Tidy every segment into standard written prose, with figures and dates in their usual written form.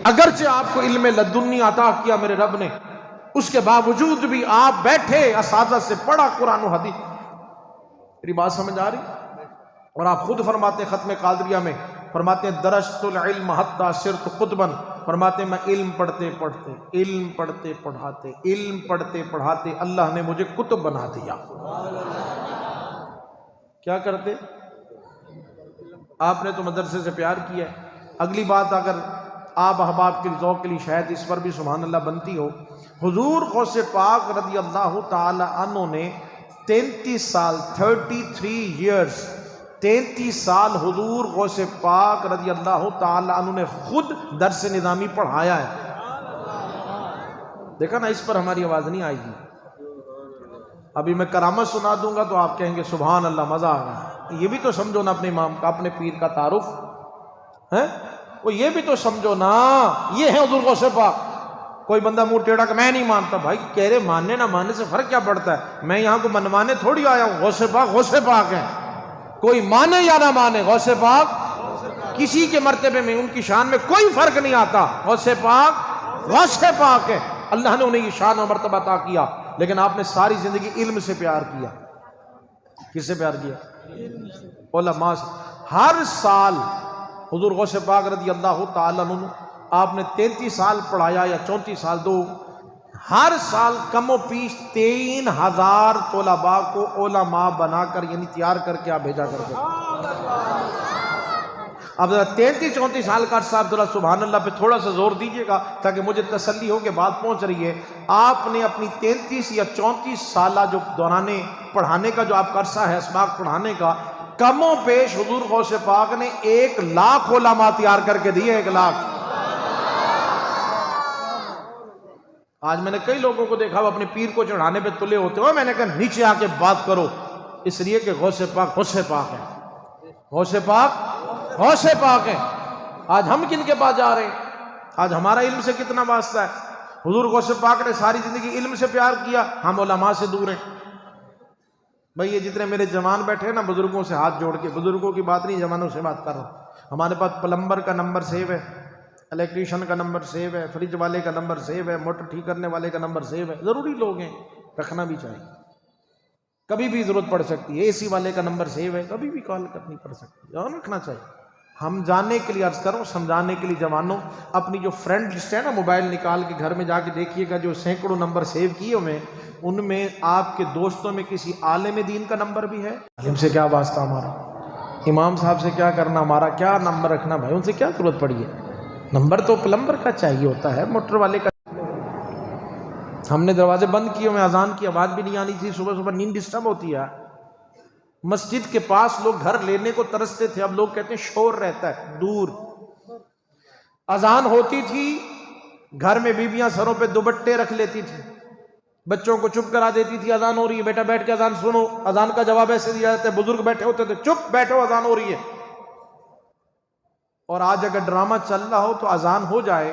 اگرچہ آپ کو علم لدنی عطا کیا میرے رب نے، اس کے باوجود بھی آپ بیٹھے اساتذہ سے پڑھا قرآن و حدیث. میری بات سمجھ آ رہی؟ اور آپ خود فرماتے ہیں ختم قادریہ میں، فرماتے ہیں درست العلم حتی صرت قطبا، فرماتے ہیں میں علم پڑھتے پڑھاتے اللہ نے مجھے قطب بنا دیا. کیا کرتے؟ آپ نے تو مدرسے سے پیار کیا ہے. اگلی بات اگر آپ احباب کے ذوق کے لیے شاید اس پر بھی سبحان اللہ بنتی ہو، حضور غوث پاک رضی اللہ تعالی عنہ نے 33 سال 33 سال حضور غوث پاک رضی اللہ تعالی عنہ نے خود درس نظامی پڑھایا ہے. دیکھا نا، اس پر ہماری آواز نہیں آئے گی. ابھی میں کرامت سنا دوں گا تو آپ کہیں گے سبحان اللہ مزہ آ گیا. یہ بھی تو سمجھو نا اپنے امام کا، اپنے پیر کا تعارف ہے، وہ یہ بھی تو سمجھو نا، یہ ہے حضور غوث پاک. کوئی بندہ منہ ٹیڑھا کہ میں نہیں مانتا. بھائی کہہ رہے ماننے نہ ماننے سے فرق کیا پڑتا ہے؟ میں یہاں کو منوانے تھوڑی آیا ہوں. غوث پاک ہیں، کوئی مانے یا نہ مانے، غوث پاک کسی کے مرتبے میں ان کی شان میں کوئی فرق نہیں آتا. غوث پاک ہے. اللہ نے انہیں یہ شان و مرتبہ عطا کیا، لیکن آپ نے ساری زندگی علم سے پیار کیا. کس سے پیار کیا؟ علماء سے. ہر سال حضور غوث پاک رضی اللہ تعالیٰ عنہ آپ نے 33 سال پڑھایا یا 34 سال، ہر سال کم و بیش 3000 طلباء کو علماء بنا کر یعنی تیار کر کے آپ بھیجا کرتے. اب 33-34 سال کا عرصہ ذرا سبحان اللہ پہ تھوڑا سا زور دیجئے گا تاکہ مجھے تسلی ہو کہ بات پہنچ رہی ہے. آپ نے اپنی 33 یا 34 سالہ جو دوران پڑھانے کا جو آپ کا عرصہ ہے اسباق پڑھانے کا، کم و بیش حضور غوث پاک نے 1 لاکھ علماء تیار کر کے دیے. 1 لاکھ. آج میں نے کئی لوگوں کو دیکھا وہ اپنے پیر کو چڑھانے پہ تلے ہوتے ہو. میں نے کہا نیچے آ کے بات کرو، اس لیے کہ غوث پاک ہے. غوث پاک ہے. آج ہم کن کے پاس جا رہے ہیں؟ آج ہمارا علم سے کتنا واسطہ ہے؟ حضور غوث پاک نے ساری زندگی علم سے پیار کیا، ہم علماء سے دور ہیں. بھئی یہ جتنے میرے جوان بیٹھے ہیں نا بزرگوں سے ہاتھ جوڑ کے، بزرگوں کی بات نہیں جوانوں سے بات کر رہا ہوں. ہمارے پاس پلمبر کا نمبر سیو ہے، الیکٹریشین کا نمبر سیو ہے، فریج والے کا نمبر سیو ہے، موٹر ٹھیک کرنے والے کا نمبر سیو ہے. ضروری لوگ ہیں، رکھنا بھی چاہیے. کبھی بھی ضرورت پڑ سکتی ہے. اے سی والے کا نمبر سیو ہے، کبھی بھی کال کرنی پڑ سکتی ہے، اور رکھنا چاہیے. ہم جاننے کے لیے عرض کروں، سمجھانے کے لیے جوانوں، اپنی جو فرینڈ لسٹ ہے نا موبائل نکال کے گھر میں جا کے دیکھیے گا، جو سینکڑوں نمبر سیو کیے ہوئے ان میں آپ کے دوستوں میں کسی عالم دین کا نمبر بھی ہے؟ عالم سے کیا واسطہ ہمارا؟ امام صاحب سے کیا کرنا ہمارا؟ کیا نمبر رکھنا؟ بھائی ان سے کیا ضرورت پڑی ہے؟ نمبر تو پلمبر کا چاہیے ہوتا ہے، موٹر والے کا. ہم نے دروازے بند کیے ہوئے، اذان کی آواز بھی نہیں آنی تھی. صبح نیند ڈسٹرب ہوتی ہے. مسجد کے پاس لوگ گھر لینے کو ترستے تھے، اب لوگ کہتے ہیں شور رہتا ہے دور. اذان ہوتی تھی، گھر میں بیویاں سروں پہ دوپٹے رکھ لیتی تھی، بچوں کو چپ کرا دیتی تھی. اذان ہو رہی ہے بیٹا بیٹھ کے اذان سنو. اذان کا جواب ایسے دیا جاتا ہے، بزرگ بیٹھے ہوتے تھے، چپ بیٹھو اذان ہو رہی ہے. اور آج اگر ڈرامہ چل رہا ہو تو اذان ہو جائے،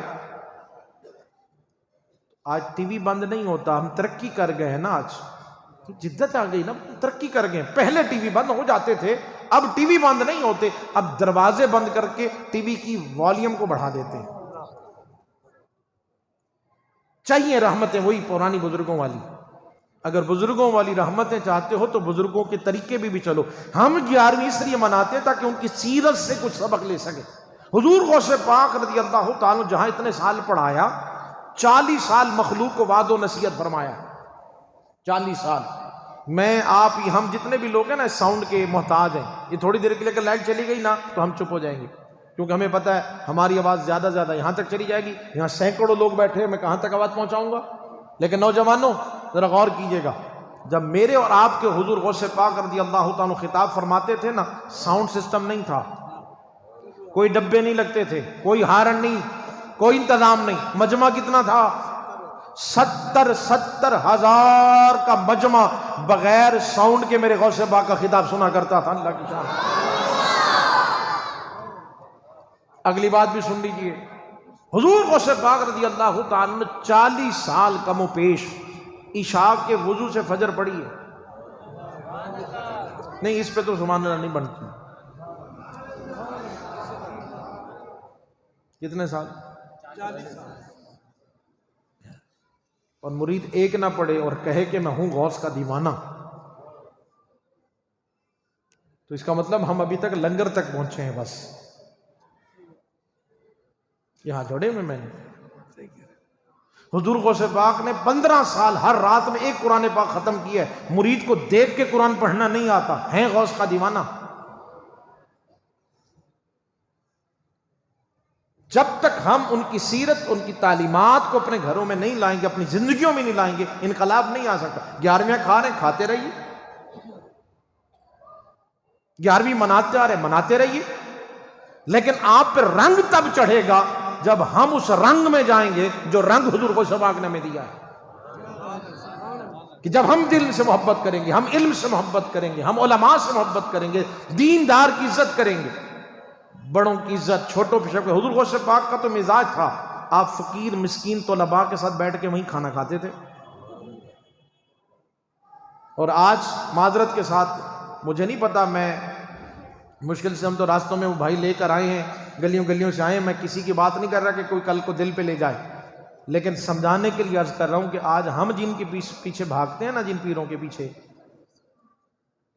آج ٹی وی بند نہیں ہوتا. ہم ترقی کر گئے ہیں نا، آج جدت آ گئی نا، ترقی کر گئے. پہلے ٹی وی بند ہو جاتے تھے، اب ٹی وی بند نہیں ہوتے، اب دروازے بند کر کے ٹی وی کی والیوم کو بڑھا دیتے ہیں. چاہیے رحمتیں وہی پرانی بزرگوں والی. اگر بزرگوں والی رحمتیں چاہتے ہو تو بزرگوں کے طریقے بھی چلو. ہم 11ویں اس لیے مناتے ہیں تاکہ ان کی سیرت سے کچھ سبق لے سکے. حضور غوث پاک رضی اللہ تعالیٰ جہاں اتنے سال پڑھایا، 40 سال مخلوق کو وعد و نصیحت فرمایا. 40 سال. میں آپ ہم جتنے بھی لوگ ہیں نا ساؤنڈ کے محتاج ہیں. یہ تھوڑی دیر کے لیے اگر لائٹ چلی گئی نا تو ہم چپ ہو جائیں گے، کیونکہ ہمیں پتہ ہے ہماری آواز زیادہ یہاں تک چلی جائے گی. یہاں سینکڑوں لوگ بیٹھے ہیں، میں کہاں تک آواز پہنچاؤں گا؟ لیکن نوجوانوں ذرا غور کیجئے گا، جب میرے اور آپ کے حضور غوث پاک رضی اللہ تعالیٰ خطاب فرماتے تھے نا، ساؤنڈ سسٹم نہیں تھا، کوئی ڈبے نہیں لگتے تھے، کوئی ہارن نہیں، کوئی انتظام نہیں. مجمع کتنا تھا؟ 70 ہزار کا مجمع بغیر ساؤنڈ کے میرے غوث پاک کا خطاب سنا کرتا تھا. اللہ کی شان. اگلی بات بھی سن لیجئے. حضور غوث پاک رضی اللہ تعالیٰ نے 40 سال کم و پیش عشاء کے وضو سے فجر پڑھی ہے. نہیں اس پہ تو سبحان اللہ نہیں بنتی. کتنے سال؟ اور مرید ایک نہ پڑے اور کہے کہ میں ہوں غوث کا دیوانہ، تو اس کا مطلب ہم ابھی تک لنگر تک پہنچے ہیں بس. یہاں جوڑے میں نے حضور غوث پاک نے 15 سال ہر رات میں ایک قرآن پاک ختم کیا ہے. مرید کو دیکھ کے قرآن پڑھنا نہیں آتا، ہیں غوث کا دیوانہ. جب تک ہم ان کی سیرت، ان کی تعلیمات کو اپنے گھروں میں نہیں لائیں گے، اپنی زندگیوں میں نہیں لائیں گے، انقلاب نہیں آ سکتا. 11ویں کھا رہے ہیں، کھاتے رہیے. 11ویں مناتے آ رہے ہیں، مناتے رہیے. لیکن آپ پہ رنگ تب چڑھے گا جب ہم اس رنگ میں جائیں گے جو رنگ حضور غوث پاک نے ہمیں دیا ہے. کہ جب ہم دل سے محبت کریں گے، ہم علم سے محبت کریں گے، ہم علماء سے محبت کریں گے، دیندار کی عزت کریں گے، بڑوں کی عزت، چھوٹوں پہ شکر. حضور غوث پاک کا تو مزاج تھا، آپ فقیر مسکین طلباء کے ساتھ بیٹھ کے وہیں کھانا کھاتے تھے. اور آج معذرت کے ساتھ، مجھے نہیں پتا، میں مشکل سے، ہم تو راستوں میں وہ بھائی لے کر آئے ہیں، گلیوں گلیوں سے آئے ہیں، میں کسی کی بات نہیں کر رہا کہ کوئی کل کو دل پہ لے جائے، لیکن سمجھانے کے لیے عرض کر رہا ہوں کہ آج ہم جن کے پیچھے بھاگتے ہیں نا، جن پیروں کے پیچھے،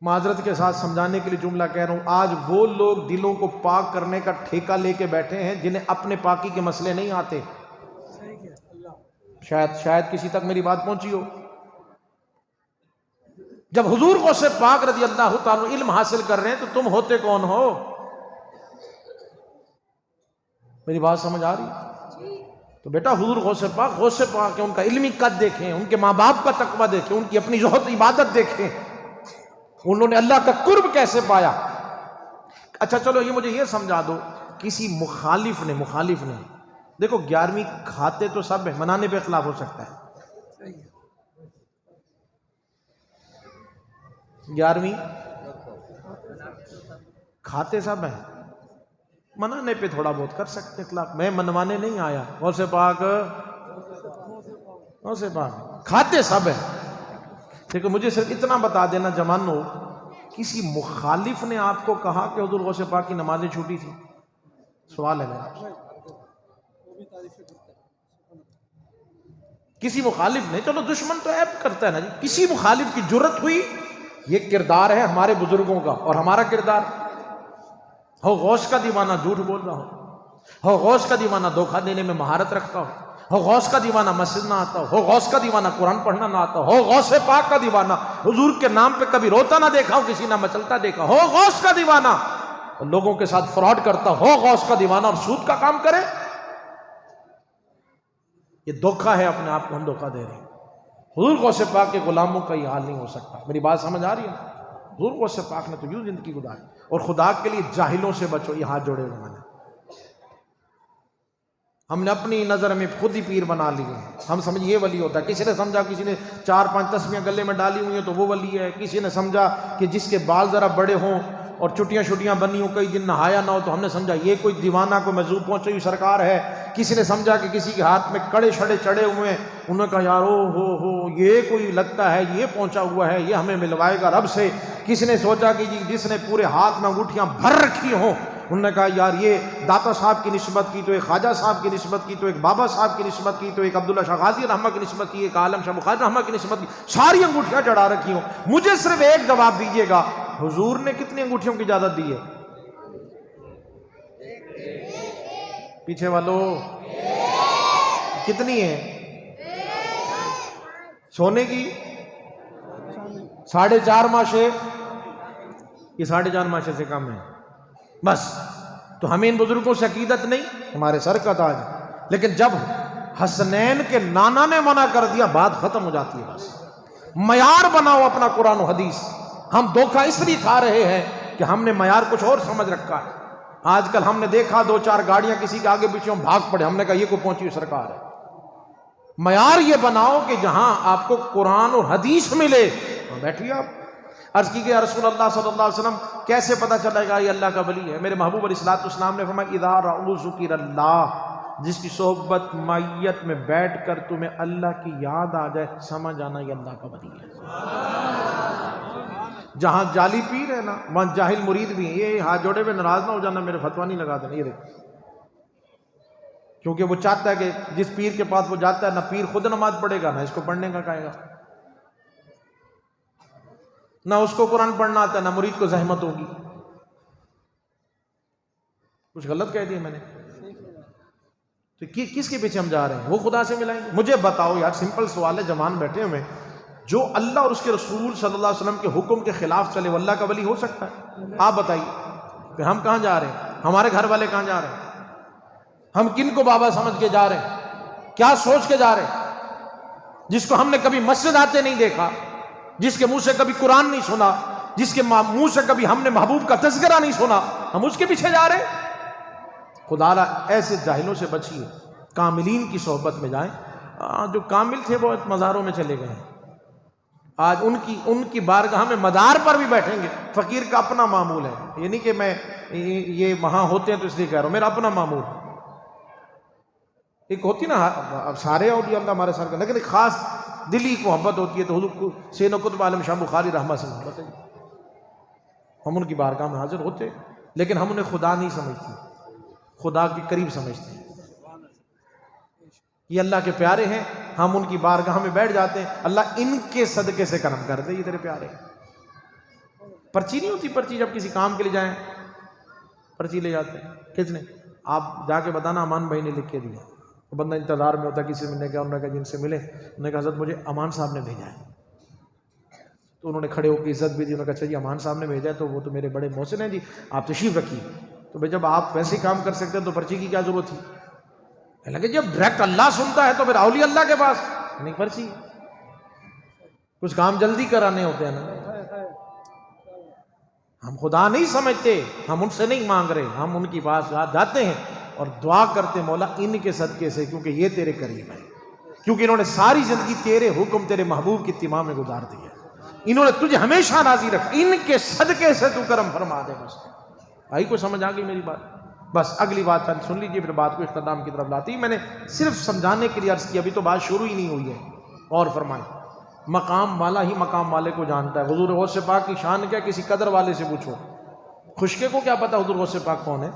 معذرت کے ساتھ سمجھانے کے لیے جملہ کہہ رہا ہوں، آج وہ لوگ دلوں کو پاک کرنے کا ٹھیکہ لے کے بیٹھے ہیں جنہیں اپنے پاکی کے مسئلے نہیں آتے. شاید کسی تک میری بات پہنچی ہو. جب حضور غوث پاک رضی اللہ تعالیٰ علم حاصل کر رہے ہیں تو تم ہوتے کون ہو؟ میری بات سمجھ آ رہی؟ تو بیٹا حضور غوث پاک ان کا علمی قد دیکھیں، ان کے ماں باپ کا تقویٰ دیکھیں، ان کی اپنی زہد عبادت دیکھیں، انہوں نے اللہ کا قرب کیسے پایا. اچھا چلو یہ مجھے یہ سمجھا دو، کسی مخالف نے دیکھو 11ویں کھاتے تو سب ہیں، منانے پہ اختلاف ہو سکتا ہے. 11ویں کھاتے سب ہیں، منانے پہ تھوڑا بہت کر سکتے اختلاف. میں منوانے نہیں آیا. غوث پاک کھاتے سب ہیں. لیکن مجھے صرف اتنا بتا دینا جوانو، کسی مخالف نے آپ کو کہا کہ حضور غوث پاک کی نمازیں چھوٹی تھی؟ سوال ہے میرا. کسی مخالف نے، چلو دشمن تو عیب کرتا ہے نا جی، کسی مخالف کی جرت ہوئی؟ یہ کردار ہے ہمارے بزرگوں کا اور ہمارا کردار. ہو غوث کا دیوانہ جھوٹ بول رہا ہو غوث کا دیوانہ دھوکہ دینے میں مہارت رکھتا ہو غوث کا دیوانہ مسجد نہ آتا ہو غوث کا دیوانہ قرآن پڑھنا نہ آتا ہو غوث پاک کا دیوانہ حضور کے نام پہ کبھی روتا نہ دیکھا ہو، کسی نہ مچلتا دیکھا ہو غوث کا دیوانہ، اور لوگوں کے ساتھ فراڈ کرتا ہو غوث کا دیوانہ اور سود کا کام کرے. یہ دھوکہ ہے، اپنے آپ کو ہم دھوکہ دے رہے ہیں. حضور غوث پاک کے غلاموں کا یہ حال نہیں ہو سکتا. میری بات سمجھ آ رہی ہے؟ حضور غوث پاک نے تو یوں زندگی گزاری. اور خدا کے لیے جاہلوں سے بچو. یہ ہاتھ جوڑے ہوئے میں نے، ہم نے اپنی نظر میں خود ہی پیر بنا لیے. ہم سمجھ یہ ولی ہوتا ہے. کسی نے سمجھا کسی نے 4-5 تسبیحیں گلے میں ڈالی ہوئی ہیں تو وہ ولی ہے. کسی نے سمجھا کہ جس کے بال ذرا بڑے ہوں اور چٹیاں بنی ہوں، کئی دن نہایا نہ ہو، تو ہم نے سمجھا یہ کوئی دیوانہ، کوئی مجذوب پہنچی ہوئی سرکار ہے. کسی نے سمجھا کہ کسی کے ہاتھ میں کڑے شڑے چڑھے ہوئے ہیں، انہوں نے کہا یار ہو یہ کوئی لگتا ہے یہ پہنچا ہوا ہے، یہ ہمیں ملوائے گا رب سے. کسی نے سوچا کہ جس نے پورے ہاتھ میں انگوٹھیاں بھر رکھی ہوں، انہوں نے کہا یار یہ داتا صاحب کی نسبت کی، تو ایک خواجہ صاحب کی نسبت کی، تو ایک بابا صاحب کی نسبت کی، تو ایک عبداللہ شاہ غازی رحمہ کی نسبت کی، ایک عالم شاہ بخاری رحمہ کی نسبت کی. ساری انگوٹھیاں چڑھا رکھی ہوں. مجھے صرف ایک جواب دیجئے گا، حضور نے کتنی انگوٹھیوں کی اجازت دی ہے؟ پیچھے والوں کتنی ہے؟ سونے کی 4.5 ماشے. یہ 4.5 ماشے سے کم ہے بس. تو ہمیں ان بزرگوں سے عقیدت نہیں، ہمارے سر کا تاج. لیکن جب حسنین کے نانا نے منع کر دیا، بات ختم ہو جاتی ہے. بس معیار بناؤ اپنا قرآن و حدیث. ہم دھوکہ اس لیے کھا رہے ہیں کہ ہم نے معیار کچھ اور سمجھ رکھا ہے. آج کل ہم نے دیکھا 2-4 گاڑیاں کسی کے آگے پیچھے ہم بھاگ پڑے، ہم نے کہا یہ کوئی پہنچی ہوئی سرکار ہے. معیار یہ بناؤ کہ جہاں آپ کو قرآن اور حدیث ملے بیٹھیے. آپ عرض کی کہ رسول اللہ صلی اللہ علیہ وسلم کیسے پتہ چلے گا یہ اللہ کا ولی ہے؟ میرے محبوب علیہ السلام نے فرمایا اذا رأوا ذکر اللہ، جس کی صحبت معیت میں بیٹھ کر تمہیں اللہ کی یاد آ جائے، سمجھ آنا یہ اللہ کا ولی ہے. جہاں جعلی پیر ہے نا وہاں جاہل مرید بھی ہیں. یہ ہاتھ جوڑے ہوئے ناراض نہ ہو جانا، میرے فتویٰ نہیں لگا دینا. یہ دیکھ کیونکہ وہ چاہتا ہے کہ جس پیر کے پاس وہ جاتا ہے نہ پیر خود نماز پڑھے گا، نہ اس کو پڑھنے کا کہے گا، نہ اس کو قرآن پڑھنا آتا ہے، نہ مرید کو زحمت ہوگی۔ کچھ غلط کہہ دیا میں نے؟ تو کس کے پیچھے ہم جا رہے ہیں؟ وہ خدا سے ملائیں گے؟ مجھے بتاؤ یار، سمپل سوال ہے، جوان بیٹھے ہوئے، جو اللہ اور اس کے رسول صلی اللہ علیہ وسلم کے حکم کے خلاف چلے وہ اللہ کا ولی ہو سکتا ہے؟ آپ بتائیے کہ ہم کہاں جا رہے ہیں، ہمارے گھر والے کہاں جا رہے ہیں، ہم کن کو بابا سمجھ کے جا رہے ہیں، کیا سوچ کے جا رہے ہیں؟ جس کو ہم نے کبھی مسجد آتے نہیں دیکھا، جس کے منہ سے کبھی قرآن نہیں سنا، جس کے منہ سے کبھی ہم نے محبوب کا تذکرہ نہیں سنا، ہم اس کے پیچھے جا رہے ہیں؟ خدا را ایسے جاہلوں سے بچیے، کاملین کی صحبت میں جائیں۔ جو کامل تھے وہ مزاروں میں چلے گئے ہیں، آج ان کی بارگاہ میں مدار پر بھی بیٹھیں گے۔ فقیر کا اپنا معمول ہے، یہ نہیں کہ میں یہ وہاں ہوتے ہیں تو اس لیے کہہ رہا ہوں، میرا اپنا معمول ہے۔ ایک ہوتی نا، سارے اولیاء اللہ ہمارے سر کا، لیکن ایک خاص دلی کو محبت ہوتی ہے، تو حضور سین و قطب عالم شاہ بخاری رحمہ سے محبت ہے، ہم ان کی بارگاہ میں حاضر ہوتے، لیکن ہم انہیں خدا نہیں سمجھتے، خدا کے قریب سمجھتے ہیں۔ یہ اللہ کے پیارے ہیں، ہم ان کی بارگاہ میں بیٹھ جاتے ہیں، اللہ ان کے صدقے سے کرم کر دے، یہ تیرے پیارے ہیں۔ پرچی نہیں ہوتی، پرچی جب کسی کام کے لیے جائیں پرچی لے جاتے ہیں، کس نے؟ آپ جا کے بتانا امان بھائی نے لکھ کے دیا۔ بندہ انتظار میں ہوتا ہے، کسی نے کہا، انہوں نے کہا جن سے ملے، انہوں نے کہا حضرت مجھے امان صاحب نے بھیجا ہے، تو انہوں نے کھڑے ہو کے عزت بھی دی، انہوں نے کہا اچھا جی امان صاحب نے بھیجا ہے تو وہ تو میرے بڑے محسن ہیں جی، آپ تشریف رکھیے۔ تو بھائی جب آپ ویسے کام کر سکتے ہیں تو پرچی کی کیا ضرورت تھی؟ حالانکہ جب ڈائریکٹ اللہ سنتا ہے تو پھر اولیاء اللہ کے پاس نہیں پرچی، کچھ کام جلدی کرانے ہوتے ہیں نا۔ ہم خدا نہیں سمجھتے، ہم ان سے نہیں مانگ رہے، ہم ان کی پاس جاتے ہیں اور دعا کرتے مولا ان کے صدقے سے، کیونکہ یہ تیرے قریب ہے، کیونکہ انہوں نے ساری زندگی تیرے حکم تیرے محبوب کی اتباع میں گزار دی ہے، انہوں نے تجھے ہمیشہ راضی رکھا، ان کے صدقے سے تو کرم فرما دے۔ بس بھائی کو سمجھ آ گئی میری بات؟ بس اگلی بات سن لیجیے، پھر بات کو اختتام کی طرف لاتی۔ میں نے صرف سمجھانے کے لیے عرض کیا، ابھی تو بات شروع ہی نہیں ہوئی ہے، اور فرمائیں۔ مقام والا ہی مقام والے کو جانتا ہے۔ حضور غوث پاک کی شان کیا، کسی قدر والے سے پوچھو، خشکے کو کیا پتا حضور غوث پاک کون ہے؟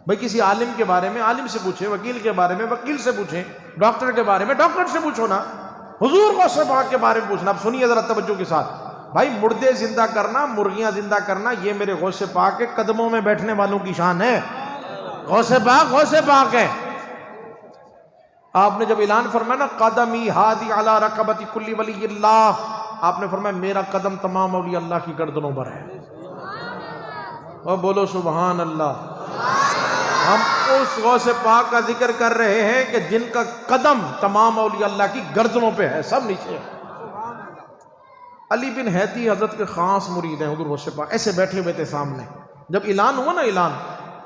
بھائی کسی عالم کے بارے میں عالم سے پوچھیں، وکیل کے بارے میں وکیل سے پوچھیں، ڈاکٹر کے بارے میں ڈاکٹر سے پوچھو نا، حضور غوث پاک کے بارے میں پوچھنا۔ اب سنیے ذرا توجہ کے ساتھ، بھائی مردے زندہ کرنا، مرغیاں زندہ کرنا، یہ میرے غوث پاک کے قدموں میں بیٹھنے والوں کی شان ہے۔ غوث پاک ہے۔ آپ نے جب اعلان فرمایا نا قدمی ہادی علی رقبۃ کل ولی اللہ، آپ نے فرمایا میرا قدم تمام اولیاء اللہ کی گردنوں پر ہے۔ اور بولو سبحان اللہ۔ ہم اس غوث پاک کا ذکر کر رہے ہیں کہ جن کا قدم تمام اولیاء اللہ کی گردنوں پہ ہے، سب نیچے ہے۔ علی بن حیتی حضرت کے خاص مرید ہیں، حضور غوث پاک ایسے بیٹھے ہوئے تھے سامنے، جب اعلان ہوا نا، اعلان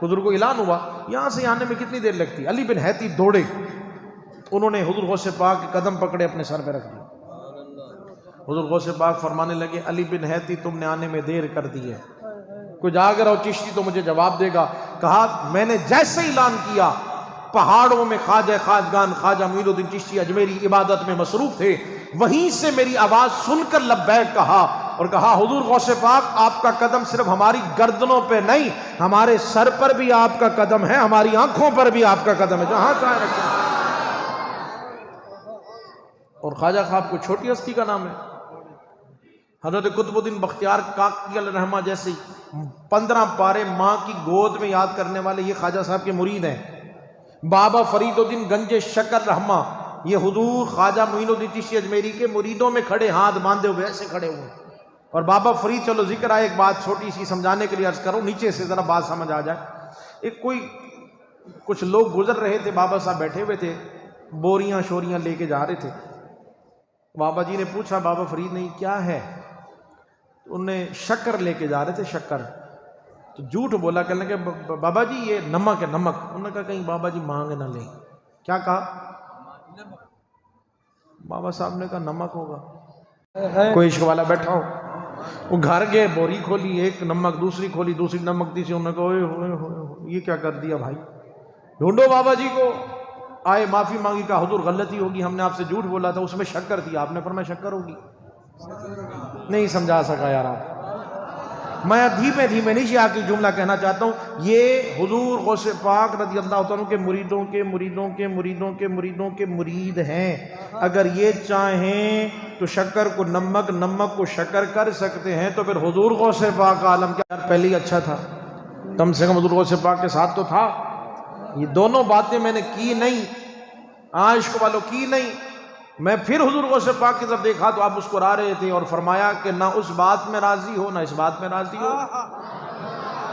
حضور کو اعلان ہوا، یہاں سے آنے میں کتنی دیر لگتی؟ علی بن حیتی دوڑے، انہوں نے حضور غوث پاک کے قدم پکڑے، اپنے سر پہ رکھ دیا۔ حضور غوث پاک فرمانے لگے علی بن حیتی تم نے آنے میں دیر کر دی ہے، کوئی جاگ رہا ہو چشتی تو مجھے جواب دے گا۔ کہا میں نے جیسے اعلان کیا، پہاڑوں میں خواجہ خواجگان خواجہ معین الدین چشتی اجمیری عبادت میں مصروف تھے، وہیں سے میری آواز سن کر لبیک کہا، اور کہا حضور غوث پاک آپ کا قدم صرف ہماری گردنوں پہ نہیں، ہمارے سر پر بھی آپ کا قدم ہے، ہماری آنکھوں پر بھی آپ کا قدم ہے، جہاں چاہے رکھیں۔ اور خواجہ خواب کوئی چھوٹی ہستی کا نام ہے؟ حضرت قطب الدین بختیار کاکی علیہ رحمہ جیسی 15 پارے ماں کی گود میں یاد کرنے والے یہ خواجہ صاحب کے مرید ہیں۔ بابا فرید الدین گنج شکر رحمہ، یہ حضور خواجہ معین الدین چشتی اجمیری کے مریدوں میں کھڑے، ہاتھ باندھے ہوئے ایسے کھڑے ہوئے۔ اور بابا فرید، چلو ذکر آئے، ایک بات چھوٹی سی سمجھانے کے لیے عرض کرو، نیچے سے ذرا بات سمجھ آ جائے۔ ایک کچھ لوگ گزر رہے تھے، بابا صاحب بیٹھے ہوئے تھے، بوریاں شوریاں لے کے جا رہے تھے۔ بابا جی نے پوچھا بابا فرید نہیں کیا ہے؟ انہوں نے شکر لے کے جا رہے تھے، شکر۔ تو جھوٹ بولا، کہنے لگے بابا جی یہ نمک ہے، نمک۔ انہوں نے کہا کہیں بابا جی مانگ نہ لیں۔ کیا کہا؟ بابا صاحب نے کہا نمک ہوگا۔ کوئی عشق والا بیٹھا ہو، وہ گھر گئے، بوری کھولی، ایک نمک، دوسری کھولی، دوسری نمک، تیسری۔ انہوں نے کہا اوئے ہوئے ہوئے، یہ کیا کر دیا بھائی، ڈھونڈو بابا جی کو۔ آئے، معافی مانگی، کہا حضور غلطی ہوگی، ہم نے آپ سے جھوٹ بولا تھا، اس میں شکر تھی۔ آپ نے فرمایا شکر ہوگی؟ نہیں سمجھا سکا یار آپ، میں دھیمے دھیمے نہیں شیعہ کی جملہ کہنا چاہتا ہوں، یہ حضور غوث پاک رضی اللہ تعالیٰ کے مریدوں کے مریدوں کے مریدوں کے مریدوں کے مرید ہیں۔ اگر یہ چاہیں تو شکر کو نمک، نمک کو شکر کر سکتے ہیں، تو پھر حضور غوث پاک کا عالم کیا پہلے ہی اچھا تھا، کم سے کم حضور غوث پاک کے ساتھ تو تھا۔ یہ دونوں باتیں میں نے کی نہیں، عاشق والوں کی نہیں۔ میں پھر حضور غوث پاک کی طرف دیکھا تو آپ مسکرا رہے تھے اور فرمایا کہ نہ اس بات میں راضی ہو نہ اس بات میں راضی ہو۔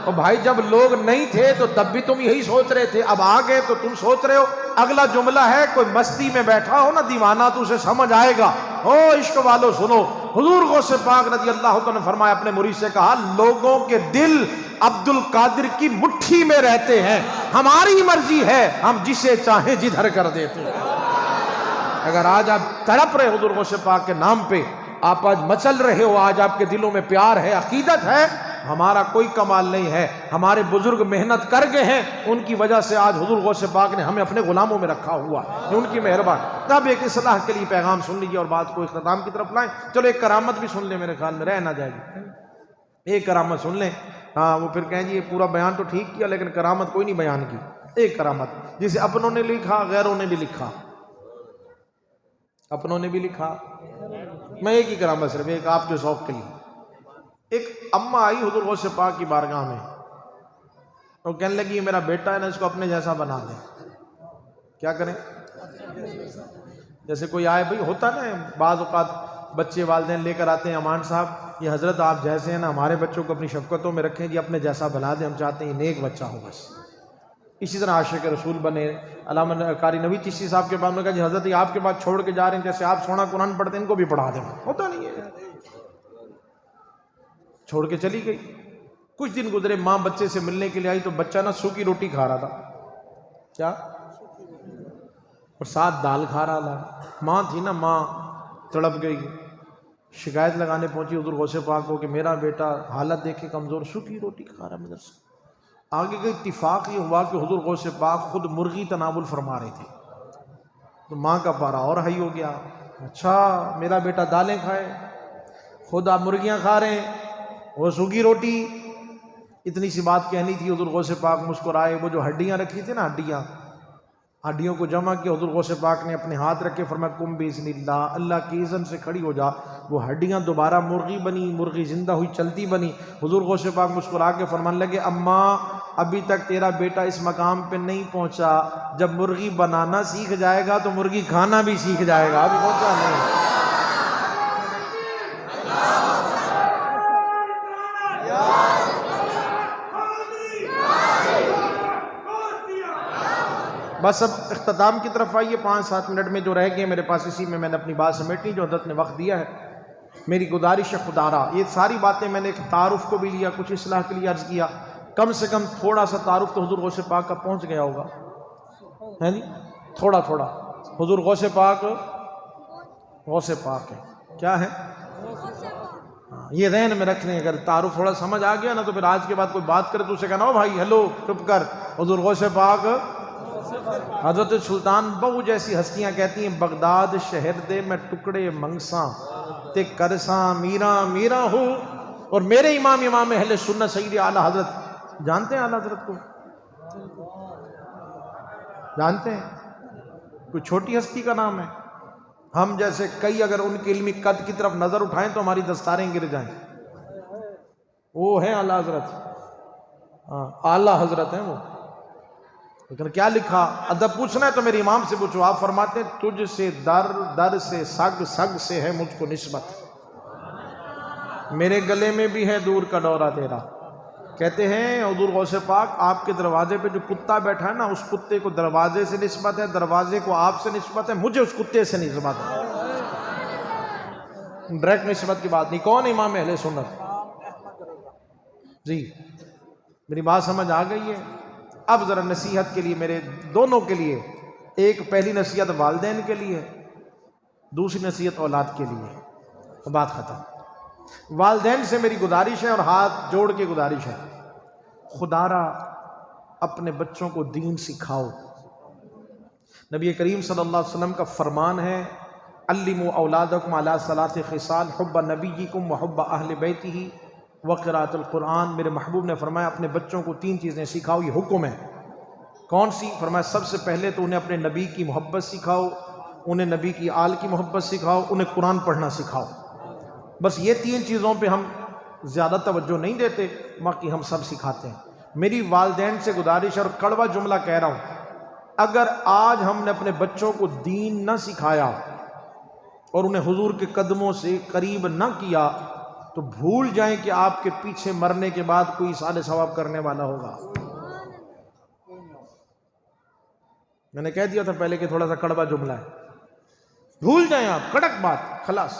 اور بھائی جب لوگ نہیں تھے تو تب بھی تم یہی سوچ رہے تھے، اب آ گئے تو تم سوچ رہے ہو۔ اگلا جملہ ہے، کوئی مستی میں بیٹھا ہو نا دیوانہ تو اسے سمجھ آئے گا۔ او عشق والو سنو، حضور غوث پاک رضی اللہ عنہ نے فرمایا، اپنے مرید سے کہا، لوگوں کے دل عبد القادر کی مٹھی میں رہتے ہیں، ہماری مرضی ہے ہم جسے چاہیں جدھر کر دیتے ہیں۔ اگر آج آپ تڑپ رہے حضور غوث پاک کے نام پہ، آپ آج مچل رہے ہو، آج آپ کے دلوں میں پیار ہے، عقیدت ہے، ہمارا کوئی کمال نہیں ہے، ہمارے بزرگ محنت کر گئے ہیں، ان کی وجہ سے آج حضور غوث پاک نے ہمیں اپنے غلاموں میں رکھا ہوا ہے، ان کی مہربان۔ تب ایک اصلاح کے لیے پیغام سن لیجیے اور بات کو اختتام کی طرف لائیں۔ چلو ایک کرامت بھی سن لیں، میرے خیال میں رہ نہ جائے گی، ایک کرامت سن لیں۔ ہاں وہ پھر کہیں جی یہ پورا بیان تو ٹھیک کیا لیکن کرامت کوئی نہیں بیان کی۔ ایک کرامت جسے اپنوں نے لکھا، غیروں نے بھی لکھا، اپنوں نے بھی لکھا، میں ایک ہی کرامت صرف ایک آپ کے شوق کے لیے۔ ایک اماں آئی حضور غوث پاک کی بارگاہ میں، وہ کہنے لگی یہ میرا بیٹا ہے نا، اس کو اپنے جیسا بنا دیں۔ کیا کریں؟ جیسے کوئی آئے، بھئی ہوتا نا بعض اوقات بچے والدین لے کر آتے ہیں، امان صاحب یہ حضرت آپ جیسے ہیں نا، ہمارے بچوں کو اپنی شفقتوں میں رکھیں جی، اپنے جیسا بنا دیں، ہم چاہتے ہیں یہ نیک بچہ ہو بس۔ اسی طرح عاشق رسول بنے۔ علامہ قاری نوید چشتی صاحب کے بعد میں کہا جی حضرت یہ آپ کے بعد چھوڑ کے جا رہے ہیں، جیسے آپ سونا قرآن پڑھتے ہیں ان کو بھی پڑھا دیں۔ ہوتا نہیں ہے، چھوڑ کے چلی گئی۔ کچھ دن گزرے، ماں بچے سے ملنے کے لیے آئی تو بچہ نا سوکھی روٹی کھا رہا تھا، کیا اور ساتھ دال کھا رہا تھا۔ ماں تھی نا، ماں تڑپ گئی، شکایت لگانے پہنچی حضور غوث پاک کو کہ میرا بیٹا حالت دیکھے کمزور، سوکھی روٹی کھا رہا ہے مدرسے۔ آگے کا اتفاق یہ ہوا کہ حضور غوث پاک خود مرغی تناول فرما رہے تھے، تو ماں کا پارا اور ہائی ہو گیا، اچھا میرا بیٹا دالیں کھائے، خود آپ مرغیاں کھا رہے ہیں، وہ سوکھی روٹی۔ اتنی سی بات کہنی تھی، حضور غوث پاک مسکرائے، وہ جو ہڈیاں رکھی تھی نا، ہڈیوں کو جمع کیا، حضور غوث پاک نے اپنے ہاتھ رکھے، فرمایا کم باذن اللہ، اللہ کی اذن سے کھڑی ہو جا۔ وہ ہڈیاں دوبارہ مرغی بنی، مرغی زندہ ہوئی، چلتی بنی۔ حضور غوث پاک مسکرا کے فرمانے لگے، اماں ابھی تک تیرا بیٹا اس مقام پہ نہیں پہنچا، جب مرغی بنانا سیکھ جائے گا تو مرغی کھانا بھی سیکھ جائے گا، ابھی پہنچا نہیں۔ بس اب اختتام کی طرف آئیے، 5-7 منٹ میں جو رہ گئے میرے پاس، اسی میں نے اپنی بات سمیٹنی جو حضرت نے وقت دیا ہے۔ میری گزارش ہے خدارہ، یہ ساری باتیں میں نے ایک تعارف کو بھی لیا، کچھ اصلاح کے لیے عرض کیا، کم سے کم تھوڑا سا تعارف تو حضور غوث پاک کا پہنچ گیا ہوگا، ہے نہیں؟ تھوڑا تھوڑا حضور غوث پاک غوث پاک ہے، کیا ہے؟ یہ ذہن میں رکھ لیں، اگر تعارف تھوڑا سمجھ آ گیا نا تو پھر آج کے بعد کوئی بات کرے تو اسے کہنا، او بھائی ہیلو چپ کر، حضور غوث پاک۔ حضرت سلطان بہو جیسی ہستیاں کہتی ہیں، بغداد شہر دے میں ٹکڑے منگساں تے کرساں میرا میرا ہو، اور میرے امام اہل سنت سید اعلیٰ حضرت، جانتے ہیں اعلیٰ حضرت کو؟ جانتے ہیں؟ کوئی چھوٹی ہستی کا نام ہے؟ ہم جیسے کئی اگر ان کے علمی قد کی طرف نظر اٹھائیں تو ہماری دستاریں گر جائیں۔ وہ ہیں اعلیٰ حضرت، اعلیٰ حضرت ہیں وہ۔ لیکن کیا لکھا؟ ادب پوچھنا ہے تو میرے امام سے پوچھو، آپ فرماتے ہیں تجھ سے در در سے سگ سگ سے ہے مجھ کو نسبت، میرے گلے میں بھی ہے دور کا ڈورا تیرا۔ کہتے ہیں حضور غوث پاک آپ کے دروازے پہ جو کتا بیٹھا ہے نا، اس کتے کو دروازے سے نسبت ہے، دروازے کو آپ سے نسبت ہے، مجھے اس کتے سے نسبت ہے، ڈائریکٹ نسبت کی بات نہیں۔ کون امام اہل سنت؟ جی میری بات سمجھ آ گئی ہے؟ اب ذرا نصیحت کے لیے میرے دونوں کے لیے، ایک پہلی نصیحت والدین کے لیے، دوسری نصیحت اولاد کے لیے، بات ختم۔ والدین سے میری گزارش ہے اور ہاتھ جوڑ کے گزارش ہے، خدا را اپنے بچوں کو دین سکھاؤ۔ نبی کریم صلی اللہ علیہ وسلم کا فرمان ہے، علموا اولادکم علی ثلاث خصال، حب نبیکم وحب اہل بیتہ وقراءۃ القرآن، میرے محبوب نے فرمایا اپنے بچوں کو 3 چیزیں سکھاؤ، یہ حکم ہے۔ کون سی؟ فرمایا سب سے پہلے تو انہیں اپنے نبی کی محبت سکھاؤ، انہیں نبی کی آل کی محبت سکھاؤ، انہیں قرآن پڑھنا سکھاؤ۔ بس یہ 3 چیزوں پہ ہم زیادہ توجہ نہیں دیتے، باقی ہم سب سکھاتے ہیں۔ میری والدین سے گزارش اور کڑوا جملہ کہہ رہا ہوں، اگر آج ہم نے اپنے بچوں کو دین نہ سکھایا اور انہیں حضور کے قدموں سے قریب نہ کیا تو بھول جائیں کہ آپ کے پیچھے مرنے کے بعد کوئی ایصال ثواب کرنے والا ہوگا۔ میں نے کہہ دیا تھا پہلے کہ تھوڑا سا کڑوا جملہ ہے، بھول جائیں آپ، کڑک بات، خلاص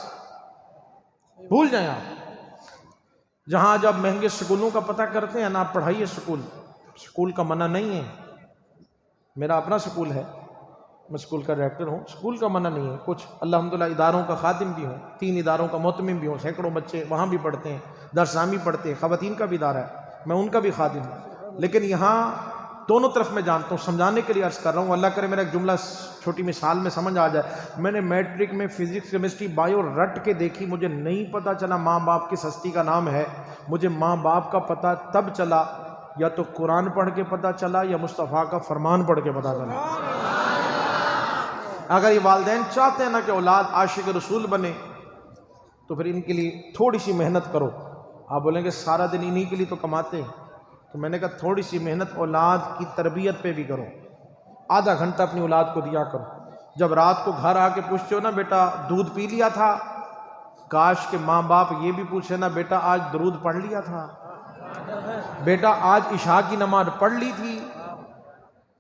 بھول جائیں آپ۔ جہاں جب مہنگے سکولوں کا پتہ کرتے ہیں نا، آپ پڑھائیے سکول کا منع نہیں ہے، میرا اپنا سکول ہے، میں سکول کا ڈائریکٹر ہوں، سکول کا منع نہیں ہے، کچھ الحمدللہ اداروں کا خادم بھی ہوں، 3 اداروں کا مہتمم بھی ہوں، سینکڑوں بچے وہاں بھی پڑھتے ہیں، درس ثانی پڑھتے ہیں، خواتین کا بھی ادارہ ہے، میں ان کا بھی خادم ہوں، لیکن یہاں دونوں طرف میں جانتا ہوں، سمجھانے کے لیے عرض کر رہا ہوں، اللہ کرے میرا ایک جملہ چھوٹی مثال میں سمجھ آ جائے۔ میں نے میٹرک میں فزکس، کیمسٹری، بایو رٹ کے دیکھی، مجھے نہیں پتا چلا ماں باپ کس ہستی کا نام ہے، مجھے ماں باپ کا پتہ تب چلا یا تو قرآن پڑھ کے پتہ چلا یا مصطفیٰ کا فرمان پڑھ کے پتہ چلا۔ اگر یہ والدین چاہتے ہیں نا کہ اولاد عاشق رسول بنے تو پھر ان کے لیے تھوڑی سی محنت کرو۔ آپ بولیں گے سارا دن انہی کے لیے تو کماتے ہیں، تو میں نے کہا تھوڑی سی محنت اولاد کی تربیت پہ بھی کرو، آدھا گھنٹہ اپنی اولاد کو دیا کرو۔ جب رات کو گھر آ کے پوچھتے ہو نا بیٹا دودھ پی لیا تھا، کاش کہ ماں باپ یہ بھی پوچھے نا بیٹا آج درود پڑھ لیا تھا، بیٹا آج عشاء کی نماز پڑھ لی تھی۔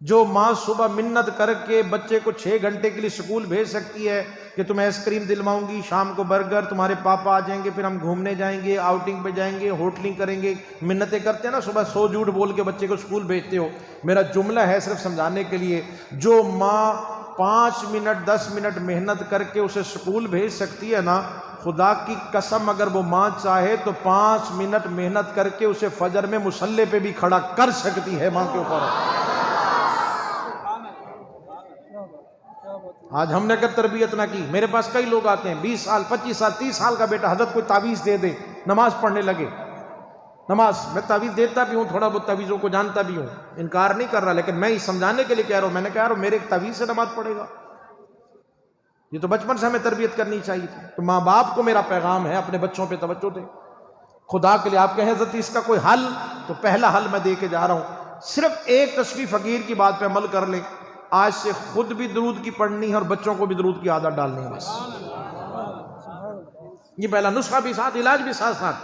جو ماں صبح منت کر کے بچے کو 6 گھنٹے کے لیے سکول بھیج سکتی ہے کہ تمہیں آئس کریم دلواؤں گی، شام کو برگر، تمہارے پاپا آ جائیں گے، پھر ہم گھومنے جائیں گے، آؤٹنگ پہ جائیں گے، ہوٹلنگ کریں گے، منتیں کرتے ہیں نا، صبح 100 جھوٹ بول کے بچے کو سکول بھیجتے ہو۔ میرا جملہ ہے صرف سمجھانے کے لیے، جو ماں 5 منٹ 10 منٹ محنت کر کے اسے سکول بھیج سکتی ہے نا، خدا کی قسم اگر وہ ماں چاہے تو 5 منٹ محنت کر کے اسے فجر میں مصلی پہ بھی کھڑا کر سکتی ہے ماں کے اوپر۔ آج ہم نے اگر تربیت نہ کی، میرے پاس کئی لوگ آتے ہیں 20 سال 25 سال 30 سال کا بیٹا، حضرت کوئی تعویذ دے دے، نماز پڑھنے لگے۔ نماز میں تعویذ دیتا بھی ہوں، تھوڑا بہت تعویذوں کو جانتا بھی ہوں، انکار نہیں کر رہا، لیکن میں یہ سمجھانے کے لیے کہہ رہا ہوں، میں نے کہا یار میرے ایک تعویذ سے نماز پڑھے گا؟ یہ تو بچپن سے ہمیں تربیت کرنی چاہیے تھی۔ تو ماں باپ کو میرا پیغام ہے اپنے بچوں پہ توجہ دیں، خدا کے لیے آپ کہیں حضرت اس کا کوئی حل، تو پہلا حل میں دے کے جا رہا ہوں، صرف ایک تسبیح فقیر کی بات پہ عمل کر لیں، آج سے خود بھی درود کی پڑھنی ہے اور بچوں کو بھی درود کی عادت ڈالنی ہے، بس یہ پہلا نسخہ بھی ساتھ، علاج بھی ساتھ ساتھ،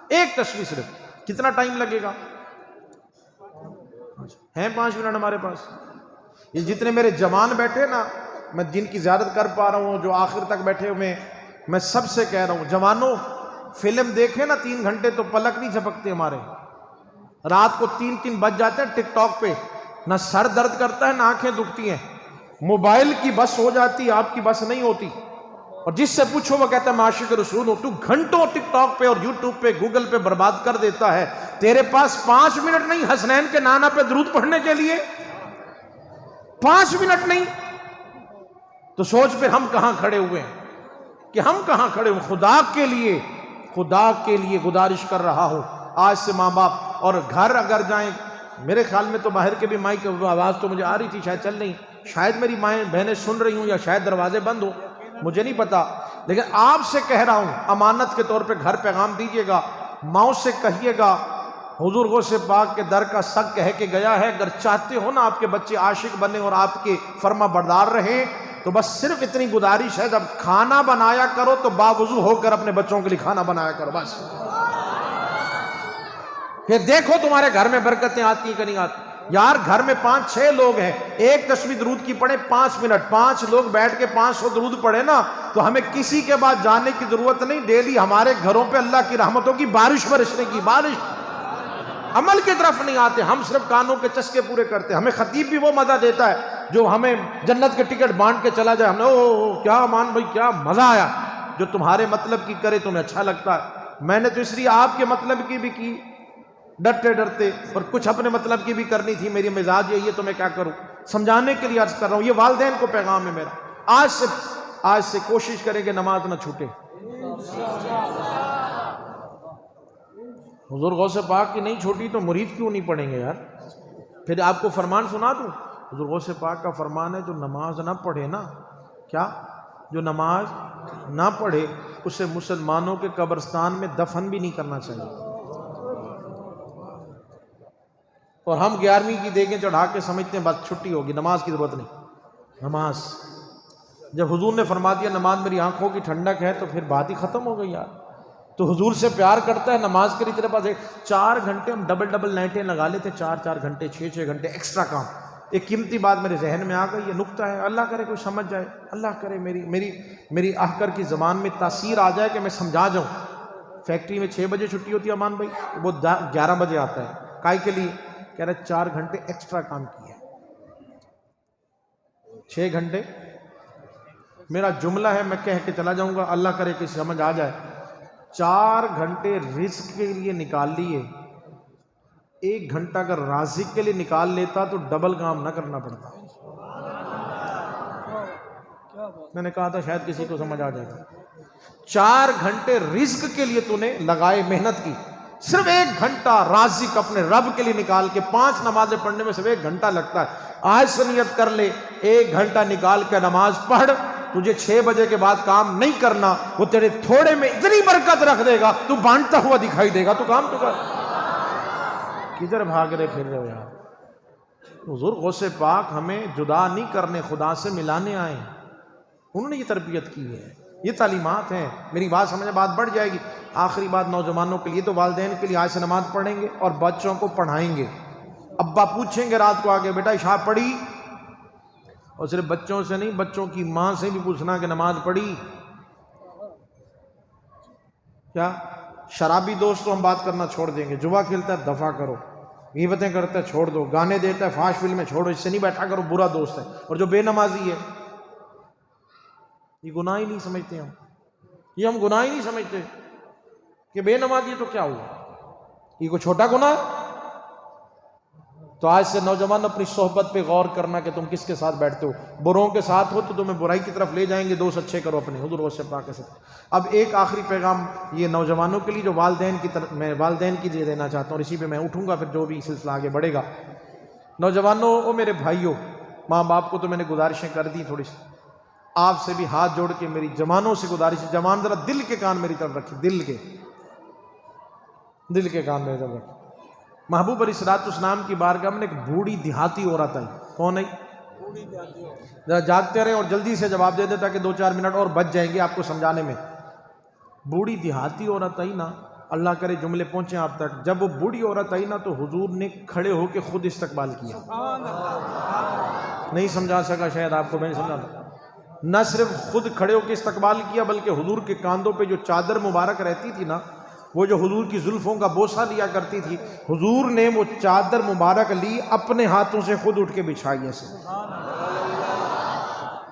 ایک تسبیح صرف۔ کتنا ٹائم لگے گا؟ ہیں 5 منٹ ہمارے پاس۔ یہ جتنے میرے جوان بیٹھے نا، میں جن کی زیارت کر پا رہا ہوں، جو آخر تک بیٹھے ہوئے، میں سب سے کہہ رہا ہوں جوانوں، فلم دیکھیں نا 3 گھنٹے تو پلک نہیں جھپکتے ہمارے، رات کو 3 بج جاتے ہیں ٹک ٹاک پہ، نہ سر درد کرتا ہے نہ آنکھیں دکھتی ہیں، موبائل کی بس ہو جاتی، آپ کی بس نہیں ہوتی، اور جس سے پوچھو وہ کہتا ہے میں عاشق رسول ہوں۔ تو گھنٹوں ٹک ٹاک پہ اور یوٹیوب پہ گوگل پہ برباد کر دیتا ہے، تیرے پاس 5 منٹ نہیں حسنین کے نانا پہ درود پڑھنے کے لیے، 5 منٹ نہیں، تو سوچ پھر ہم کہاں کھڑے ہوئے ہیں، کہ ہم کہاں کھڑے ہوئے۔ خدا کے لیے گزارش کر رہا ہوں، آج سے ماں باپ، اور گھر اگر جائیں، میرے خیال میں تو باہر کے بھی مائک آواز تو مجھے آ رہی تھی، شاید چل نہیں، شاید میری مائیں بہنیں سن رہی ہوں یا شاید دروازے بند ہوں، مجھے نہیں پتا، لیکن آپ سے کہہ رہا ہوں امانت کے طور پہ گھر پیغام دیجیے گا، ماؤں سے کہیے گا حضور غوث پاک کے در کا سگ کہہ کے گیا ہے، اگر چاہتے ہو نا آپ کے بچے عاشق بنے اور آپ کے فرما بردار رہیں تو بس صرف اتنی گزارش ہے، جب کھانا بنایا کرو تو باوضو ہو کر اپنے بچوں کے لیے کھانا بنایا کرو، بس پھر دیکھو تمہارے گھر میں برکتیں آتی ہیں کہ نہیں آتی۔ یار گھر میں 5-6 لوگ ہیں، ایک تسبیح درود کی پڑھے 5 منٹ، 5 لوگ بیٹھ کے 500 درود پڑھے نا، تو ہمیں کسی کے بعد جانے کی ضرورت نہیں، ڈیلی ہمارے گھروں پہ اللہ کی رحمتوں کی بارش برسنے کی، بارش۔ عمل کی طرف نہیں آتے، ہم صرف کانوں کے چسکے پورے کرتے ہیں۔ ہمیں خطیب بھی وہ مزہ دیتا ہے جو ہمیں جنت کے ٹکٹ بانٹ کے چلا جائے، ہم نے او کیا مان بھائی کیا مزہ آیا، جو تمہارے مطلب کی کرے تمہیں اچھا لگتا ہے۔ میں نے تو اس لیے آپ کے مطلب کی بھی کی ڈرتے ڈرتے، اور کچھ اپنے مطلب کی بھی کرنی تھی، میری مزاج یہی ہے تو میں کیا کروں، سمجھانے کے لیے عرض کر رہا ہوں۔ یہ والدین کو پیغام ہے میرا، آج سے کوشش کریں کہ نماز نہ چھوٹے۔ حضور غوث پاک کی نہیں چھوٹی تو مرید کیوں نہیں پڑھیں گے یار؟ پھر آپ کو فرمان سنا دوں، حضور غوث پاک کا فرمان ہے جو نماز نہ پڑھے نا، کیا؟ جو نماز نہ پڑھے اسے مسلمانوں کے قبرستان میں دفن بھی نہیں کرنا چاہیے۔ اور ہم 11ویں کی دیگیں چڑھا کے سمجھتے ہیں بس چھٹی ہوگی، نماز کی ضرورت نہیں۔ نماز جب حضور نے فرما دیا نماز میری آنکھوں کی ٹھنڈک ہے تو پھر بات ہی ختم ہو گئی یار۔ تو حضور سے پیار کرتا ہے، نماز کے لیے تیرے پاس 4 گھنٹے ہم ڈبل نائٹیں لگا لیتے، 4 گھنٹے 6 گھنٹے ایکسٹرا کام۔ ایک قیمتی بات میرے ذہن میں آ گئی، یہ نکتہ ہے، اللہ کرے کوئی سمجھ جائے، اللہ کرے میری آہکر کی زبان میں تاثیر آ جائے کہ میں سمجھا جاؤں۔ فیکٹری میں 6 بجے چھٹی ہوتی ہے امان بھائی، وہ 11 بجے آتا ہے، کائی کے لیے؟ کہہ رہے 4 گھنٹے ایکسٹرا کام کیا، 6 گھنٹے۔ میرا جملہ ہے، میں کہہ کے چلا جاؤں گا، اللہ کرے کہ سمجھ آ جائے۔ 4 گھنٹے رزق کے لیے نکال لیے، 1 گھنٹہ اگر رازق کے لیے نکال لیتا تو ڈبل کام نہ کرنا پڑتا۔ میں نے کہا تھا شاید کسی کو سمجھ آ جائے گا۔ 4 گھنٹے رزق کے لیے تو نے لگائے، محنت کی، صرف 1 گھنٹہ رازق اپنے رب کے لیے نکال کے، 5 نمازیں پڑھنے میں صرف 1 گھنٹہ لگتا ہے۔ آج سے نیت کر لے 1 گھنٹہ نکال کے نماز پڑھ، تجھے 6 بجے کے بعد کام نہیں کرنا، وہ تیرے تھوڑے میں اتنی برکت رکھ دے گا تو بانٹتا ہوا دکھائی دے گا۔ تو کام تو کر، کدھر بھاگ رہے پھر رہے ہو یار؟ حضور غوث پاک ہمیں جدا نہیں کرنے، خدا سے ملانے آئے، انہوں نے یہ تربیت کی ہے، یہ تعلیمات ہیں۔ میری بات سمجھے، بات بڑھ جائے گی۔ آخری بات نوجوانوں کے لیے، تو والدین کے لیے آج سے نماز پڑھیں گے اور بچوں کو پڑھائیں گے۔ ابا پوچھیں گے رات کو آگے، بیٹا عشاء پڑھی؟ اور صرف بچوں سے نہیں، بچوں کی ماں سے بھی پوچھنا کہ نماز پڑھی کیا؟ شرابی دوست تو ہم بات کرنا چھوڑ دیں گے، جوا کھیلتا ہے دفع کرو، غیبتیں کرتا ہے چھوڑ دو، گانے دیتا ہے فحش فلمیں چھوڑو، اس سے نہیں بیٹھا کرو، برا دوست ہے۔ اور جو بے نمازی ہے، یہ گناہ ہی نہیں سمجھتے ہم، یہ ہم گناہ ہی نہیں سمجھتے کہ بے نمازی تو کیا ہوا، یہ کوئی چھوٹا گناہ؟ تو آج سے نوجوان اپنی صحبت پہ غور کرنا کہ تم کس کے ساتھ بیٹھتے ہو۔ بروں کے ساتھ ہو تو تمہیں برائی کی طرف لے جائیں گے، دوست اچھے کرو اپنے، حضور غوث پاک کے ساتھ۔ اب ایک آخری پیغام یہ نوجوانوں کے لیے جو والدین کی طرف، میں والدین کی دے دینا چاہتا ہوں، اور اسی پہ میں اٹھوں گا پھر جو بھی سلسلہ آگے بڑھے گا۔ نوجوانوں، او میرے بھائیوں، ماں باپ کو تو میں نے گزارشیں کر دی تھوڑی سی، آپ سے بھی ہاتھ جوڑ کے میری جوانوں سے گزارش ہے، جوان ذرا دل کے کان میری طرف رکھیں، دل کے کان میری طرف رکھیں۔ محبوب علیہ السلام کی بارگاہ میں ایک بوڑھی دیہاتی عورت آئی، کون آئی؟ ذرا جاگتے رہیں اور جلدی سے جواب دے دیں تاکہ 2-4 منٹ اور بچ جائیں گے آپ کو سمجھانے میں۔ بوڑھی دیہاتی عورت آئی نا، اللہ کرے جملے پہنچے آپ تک، جب وہ بوڑھی عورت آئی نا تو حضور نے کھڑے ہو کے خود استقبال کیا۔ نہیں سمجھا سکا شاید آپ کو، میں نہیں سمجھا، نہ صرف خود کھڑے ہو کے استقبال کیا بلکہ حضور کے کاندھوں پہ جو چادر مبارک رہتی تھی نا، وہ جو حضور کی زلفوں کا بوسہ لیا کرتی تھی، حضور نے وہ چادر مبارک لی، اپنے ہاتھوں سے خود اٹھ کے بچھائی ایسے۔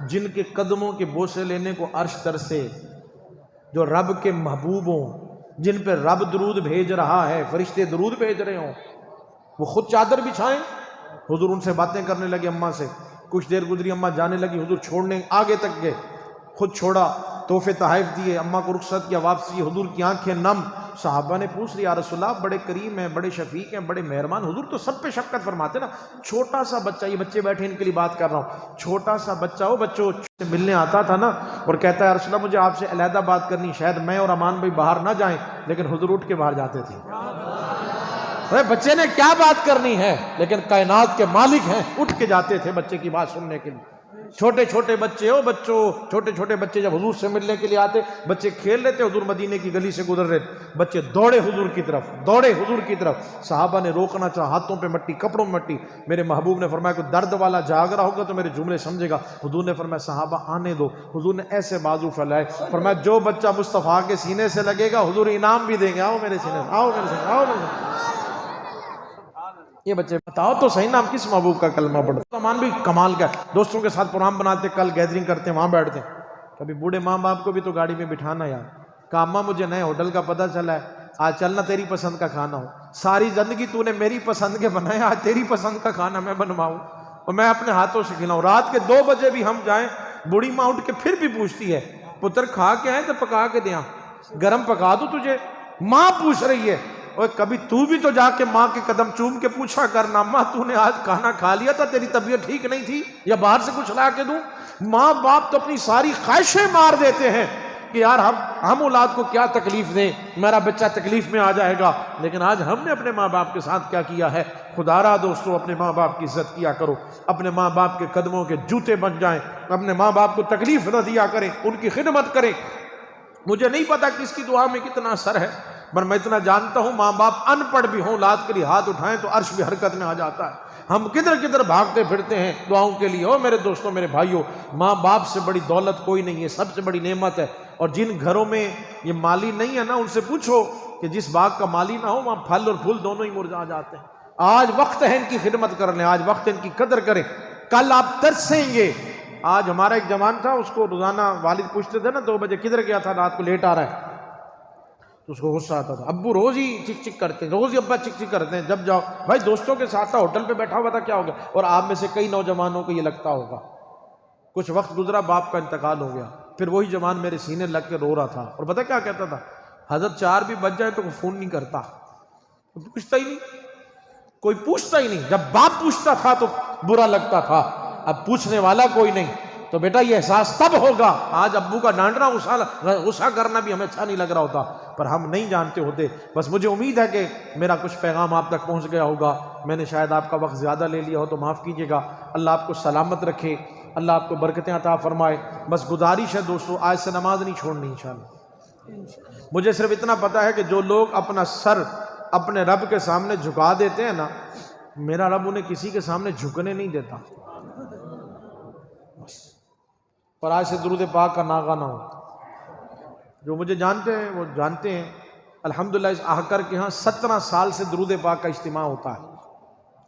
جن کے قدموں کے بوسے لینے کو عرش ترسے، جو رب کے محبوب ہوں، جن پہ رب درود بھیج رہا ہے، فرشتے درود بھیج رہے ہوں، وہ خود چادر بچھائیں۔ حضور ان سے باتیں کرنے لگے، اماں سے کچھ دیر گزری، اماں جانے لگی، حضور چھوڑنے آگے تک گئے، خود چھوڑا، تحفے تحائف دیے، اماں کو رخصت کیا، واپسی، حضور کی آنکھیں نم۔ صحابہ نے پوچھ لیا، رسول اللہ بڑے کریم ہیں، بڑے شفیق ہیں، بڑے مہربان، حضور تو سب پہ شفقت فرماتے نا، چھوٹا سا بچہ، یہ بچے بیٹھے ان کے لیے بات کر رہا ہوں، چھوٹا سا بچہ ہو، بچوں سے ملنے آتا تھا نا اور کہتا ہے رسول اللہ مجھے آپ سے علیحدہ بات کرنی، شاید میں اور امان بھائی باہر نہ جائیں، لیکن حضور اٹھ کے باہر جاتے تھے۔ بچے نے کیا بات کرنی ہے، لیکن کائنات کے مالک ہیں، اٹھ کے جاتے تھے بچے کی بات سننے کے لیے۔ چھوٹے چھوٹے بچے ہو، چھوٹے چھوٹے بچے جب حضور سے ملنے کے لیے آتے، بچے کھیل رہے تھے، حضور مدینے کی گلی سے گزر رہے تھے، بچے دوڑے حضور کی طرف، صحابہ نے روکنا چاہا، ہاتھوں پہ مٹی، کپڑوں میں مٹی۔ میرے محبوب نے فرمایا کوئی درد والا جاگ رہا ہوگا تو میرے جملے سمجھے گا۔ حضور نے فرمایا صحابہ آنے دو، حضور نے ایسے بازو پھیلائے، فرمایا جو بچہ مصطفیٰ کے سینے سے لگے گا حضور انعام بھی دیں گے، آؤ میرے سینے سے، آؤ میرے سینے، آؤ میرے سینے۔ یہ بچے بتاؤ تو صحیح نام کس محبوب کا کلمہ پڑھتے؟ امان بھی کمال کا ہے، دوستوں کے ساتھ پروگرام بناتے، کل گیدرنگ کرتے، وہاں بیٹھتے، کبھی بوڑھے ماں باپ کو بھی تو گاڑی میں بٹھانا یار، کہا اماں مجھے نئے ہوٹل کا پتہ چلا ہے، آج چلنا تیری پسند کا کھانا ہو، ساری زندگی تو نے میری پسند کے بنایا، آج تیری پسند کا کھانا میں بنواؤں اور میں اپنے ہاتھوں سے کھلاؤں۔ رات کے 2 بجے بھی ہم جائیں، بوڑھی ماں اٹھ کے پھر بھی پوچھتی ہے پتر کھا کے آئے تو پکا کے دیا، گرم پکا دوں تجھے؟ ماں پوچھ رہی ہے، اور کبھی تو بھی تو جا کے ماں کے قدم چوم کے پوچھا کرنا، ماں تو نے آج کھانا کھا لیا تھا، تیری طبیعت ٹھیک نہیں تھی، یا باہر سے کچھ لا کے دوں؟ ماں باپ تو اپنی ساری خواہشیں مار دیتے ہیں کہ یار ہم اولاد کو کیا تکلیف دیں، میرا بچہ تکلیف میں آ جائے گا، لیکن آج ہم نے اپنے ماں باپ کے ساتھ کیا کیا ہے؟ خدا را دوستو اپنے ماں باپ کی عزت کیا کرو، اپنے ماں باپ کے قدموں کے جوتے بن جائیں، اپنے ماں باپ کو تکلیف نہ دیا کریں، ان کی خدمت کریں۔ مجھے نہیں پتا کس کی دعا میں کتنا اثر ہے، پر میں اتنا جانتا ہوں ماں باپ ان پڑھ بھی ہوں، اولاد کے لیے ہاتھ اٹھائیں تو عرش بھی حرکت میں آ جاتا ہے۔ ہم کدھر کدھر بھاگتے پھرتے ہیں دعاؤں کے لیے۔ میرے دوستوں، میرے بھائیوں، ماں باپ سے بڑی دولت کوئی نہیں ہے، سب سے بڑی نعمت ہے۔ اور جن گھروں میں یہ مالی نہیں ہے نا، ان سے پوچھو کہ جس باغ کا مالی نہ ہو وہاں پھل اور پھول دونوں ہی مرجھا جاتے ہیں۔ آج وقت ہے ان کی خدمت کر لیں، آج وقت ہے ان کی قدر کریں، کل آپ ترسیں گے۔ آج ہمارا ایک جوان تھا، اس کو روزانہ والد پوچھتے تھے نا 2 بجے کدھر گیا تھا، رات کو لیٹ آ رہا ہے، تو اس کو غصہ آتا تھا۔ ابو روز ہی چک چک کرتے ہیں، روز ہی ابا چک چک کرتے ہیں، جب جاؤ بھائی دوستوں کے ساتھ تھا، ہوٹل پہ بیٹھا ہوا تھا، کیا ہو گیا؟ اور آپ میں سے کئی نوجوانوں کو یہ لگتا ہوگا۔ کچھ وقت گزرا، باپ کا انتقال ہو گیا، پھر وہی جوان میرے سینے لگ کے رو رہا تھا، اور پتہ کیا کہتا تھا؟ حضرت 4 بھی بج جائے تو وہ فون نہیں کرتا، پوچھتا ہی نہیں، کوئی پوچھتا ہی نہیں۔ جب باپ پوچھتا تھا تو برا لگتا تھا، اب پوچھنے والا کوئی نہیں تو بیٹا یہ احساس تب ہوگا۔ آج ابو کا ڈانٹنا غصہ کرنا بھی ہمیں اچھا نہیں لگ رہا ہوتا، پر ہم نہیں جانتے ہوتے۔ بس مجھے امید ہے کہ میرا کچھ پیغام آپ تک پہنچ گیا ہوگا، میں نے شاید آپ کا وقت زیادہ لے لیا ہو تو معاف کیجیے گا۔ اللہ آپ کو سلامت رکھے، اللہ آپ کو برکتیں عطا فرمائے۔ بس گزارش ہے دوستو، آج سے نماز نہیں چھوڑنی انشاءاللہ۔ مجھے صرف اتنا پتا ہے کہ جو لوگ اپنا سر اپنے رب کے سامنے جھکا دیتے ہیں نا، میرا رب انہیں کسی کے سامنے جھکنے نہیں دیتا۔ بس پر آج سے درود پاک کا ناغہ نہ ہو۔ جو مجھے جانتے ہیں وہ جانتے ہیں، الحمدللہ اس احکر کے ہاں 17 سال سے درود پاک کا اجتماع ہوتا ہے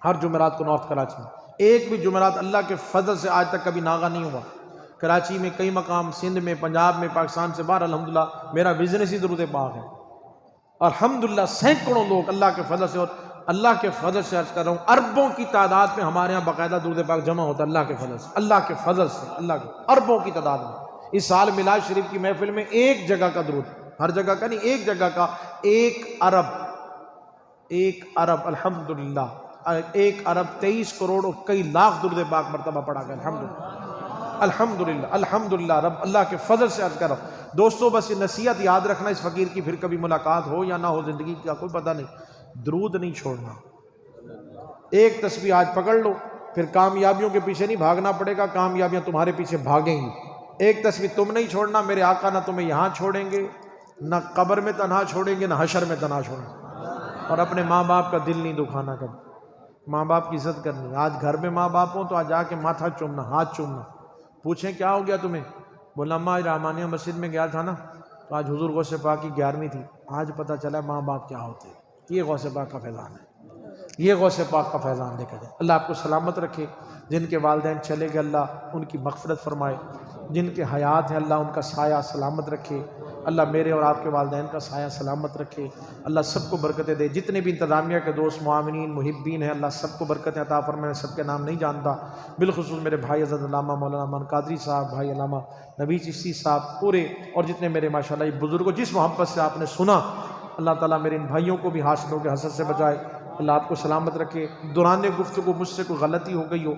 ہر جمعرات کو نارتھ کراچی میں۔ ایک بھی جمعرات اللہ کے فضل سے آج تک کبھی ناغہ نہیں ہوا۔ کراچی میں کئی مقام، سندھ میں، پنجاب میں، پاکستان سے باہر، الحمدللہ میرا بزنس ہی درود پاک ہے۔ الحمدللہ سینکڑوں لوگ اللہ کے فضل سے، اور اللہ کے فضل سے عرض کر رہا ہوں اربوں کی تعداد میں ہمارے ہاں باقاعدہ درود پاک جمع ہوتا ہے اللہ کے فضل سے، اللہ کے فضل سے، اللہ کے اربوں کی تعداد میں۔ اس سال میلاد شریف کی محفل میں ایک جگہ کا درود، ہر جگہ کا نہیں، ایک جگہ کا 1 ارب الحمدللہ 1 ارب 23 کروڑ اور کئی لاکھ درود پاک مرتبہ پڑھا گیا الحمدللہ الحمدللہ رب اللہ کے فضل سے عرض کر رہا ہوں۔ دوستو بس یہ نصیحت یاد رکھنا، اس فقیر کی پھر کبھی ملاقات ہو یا نہ ہو، زندگی کا کوئی پتہ نہیں، درود نہیں چھوڑنا۔ ایک تسبیح آج پکڑ لو، پھر کامیابیوں کے پیچھے نہیں بھاگنا پڑے گا، کامیابیاں تمہارے پیچھے بھاگیں گی۔ ایک تسبیح تم نہیں چھوڑنا، میرے آقا نہ تمہیں یہاں چھوڑیں گے، نہ قبر میں تنہا چھوڑیں گے، نہ حشر میں تنہا چھوڑیں گے۔ اور اپنے ماں باپ کا دل نہیں دکھانا کبھی، ماں باپ کی عزت کرنی۔ آج گھر میں ماں باپ ہوں تو آج جا کے ماتھا چومنا، ہاتھ چومنا، پوچھیں کیا ہو گیا تمہیں؟ بولا اماں آج رحمانیہ مسجد میں گیا تھا نا، تو آج حضور غوث پاک کی 11ویں تھی، آج پتہ چلا ماں باپ کیا ہوتے ہیں۔ یہ غوث پاک کا فیضان ہے، یہ غوث پاک کا فیضان دیکھا جائے۔ اللہ آپ کو سلامت رکھے، جن کے والدین چلے گئے اللہ ان کی مغفرت فرمائے، جن کے حیات ہیں اللہ ان کا سایہ سلامت رکھے، اللہ میرے اور آپ کے والدین کا سایہ سلامت رکھے، اللہ سب کو برکتیں دے۔ جتنے بھی انتظامیہ کے دوست، معاونین، محبین ہیں، اللہ سب کو برکتیں عطا فرمائے۔ سب کے نام نہیں جانتا، بالخصوص میرے بھائی حضرت علامہ مولانا امان قادری صاحب، بھائی علامہ نبی چشتی صاحب، پورے اور جتنے میرے ماشاءاللہ یہ بزرگوں، جس محبت سے آپ نے سنا، اللہ تعالیٰ میرے ان بھائیوں کو بھی حاسدوں کے حسد سے بچائے، اللہ آپ کو سلامت رکھے۔ دوران گفتگو مجھ سے کوئی غلطی ہو گئی ہو،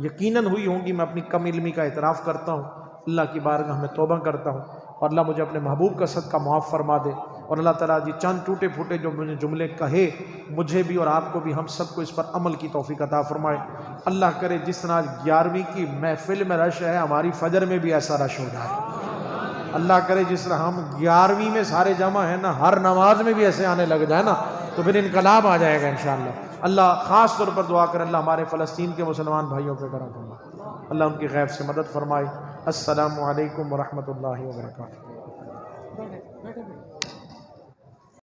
یقیناً ہوئی ہوں گی، میں اپنی کم علمی کا اعتراف کرتا ہوں، اللہ کی بارگاہ میں توبہ کرتا ہوں، اور اللہ مجھے اپنے محبوب کا صدقہ معاف فرما دے۔ اور اللہ تعالیٰ جی چند ٹوٹے پھوٹے جو مجھے جملے کہے، مجھے بھی اور آپ کو بھی، ہم سب کو اس پر عمل کی توفیق عطا فرمائے۔ اللہ کرے جس طرح 11ویں کی محفل میں رش ہے، ہماری فجر میں بھی ایسا رش ہو جائے۔ اللہ کرے جس طرح ہم 11ویں میں سارے جمع ہیں نا، ہر نماز میں بھی ایسے آنے لگ جائے نا، تو پھر انقلاب آ جائے گا انشاءاللہ۔ اللہ خاص طور پر دعا کریں اللہ ہمارے فلسطین کے مسلمان بھائیوں پہ کرم فرمائے، اللہ ان کی غیب سے مدد فرمائے۔ السلام علیکم ورحمۃ اللہ وبرکاتہ۔